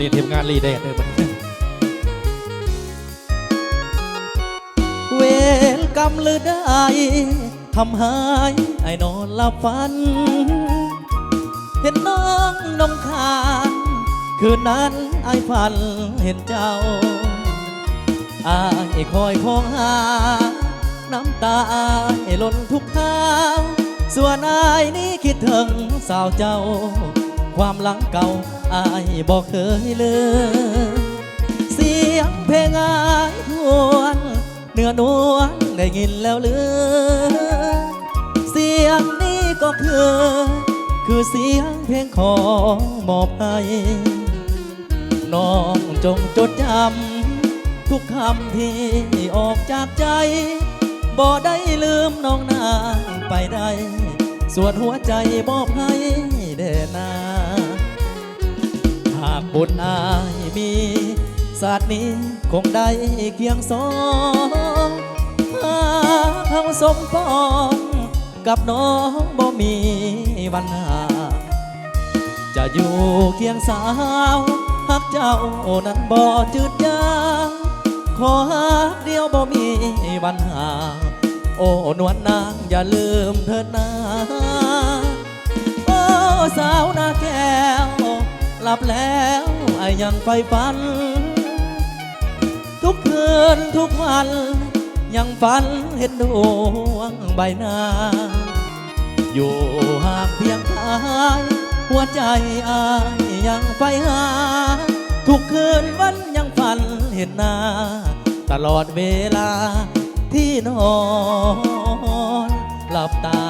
นี้ทีมงานรีเดทเลยมันเวรกรรมหรือได้ทำให้ไอ้นอนหลับฝันเห็นน้องนงคานคืนนั้นไอ้ฝันเห็นเจ้าไอ้คอยคองหาน้ำตาไอ้ล้นทุกทางส่วนไอ้นี่คิดถึงสาวเจ้าความหลังเก่าไอ้บอกเคยลืมเสียงเพลงไอ้ทวนเนื้อนวลได้ยินแล้วลือเสียงนี้ก็คือเสียงเพลงของมอบให้น้องจงจดจำทุกคำที่ออกจากใจบ่ได้ลืมน้องนางไปได้ส่วนหัวใจมอบให้เด่นาหากบุญอายมีศาสตร์นี้คงได้เคียงสองหากเขาสมปองกับน้องบ่มีวันหาจะอยู่เคียงสาวหักเจ้านั้นบ่จืดจางขอหักเดียวบ่มีวันหาโอ้นวลนางอย่าลืมเถิดนาโอ้สาวนาแก้วหลับแล้วไอ้ยังใฝ่ฝันทุกคืนทุกวันยังฝันเห็นดวงใบหน้าอยู่ห่างเพียงกายหัวใจอายยังใฝ่หาทุกคืนวันยังฝันเห็นหน้าตลอดเวลาที่นอนหลับตา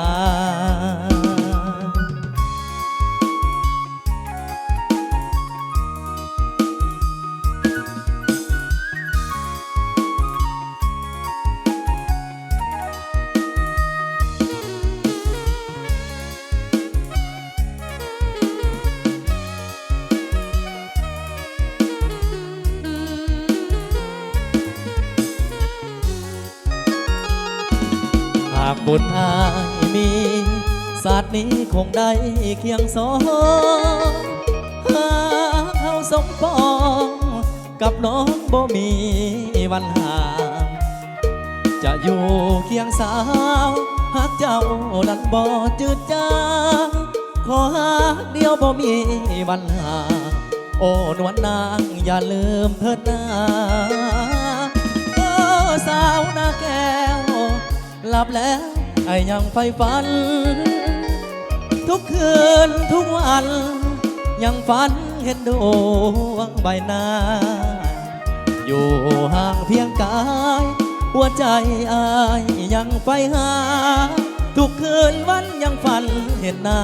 หากบุญอายมีศาสตร์นี้คงได้เคียงสองหากเขาสมปองกับน้องบ่มีวันห่างจะอยู่เคียงสาวหากเจ้านั้นบ่จืดจางขอหากเดียวบ่มีวันห่างโอ้นวลนางอย่าลืมเถิดนาโอ้สาวนาแก้วหลับแล้วไอ้ยังใฝ่ฝันทุกคืนทุกวันยังฝันเห็นดวงใบหน้าอยู่ห่างเพียงกายหัวใจอายยังใฝ่หาทุกคืนวันยังฝันเห็นหน้า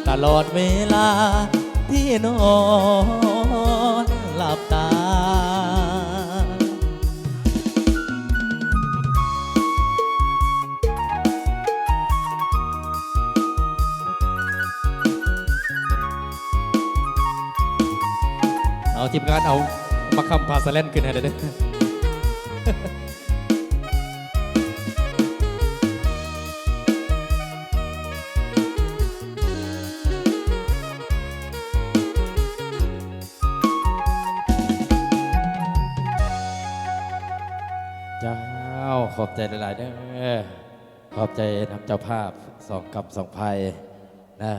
ตลอดเวลาที่นอนหลับตาเอาทีมงานเอามาคำพาสแลนขึ้นให้ได้ด้วยเจ้าขอบใจหลายๆเด้อขอบใจนำเจ้าภาพสองกำสองภัยนะ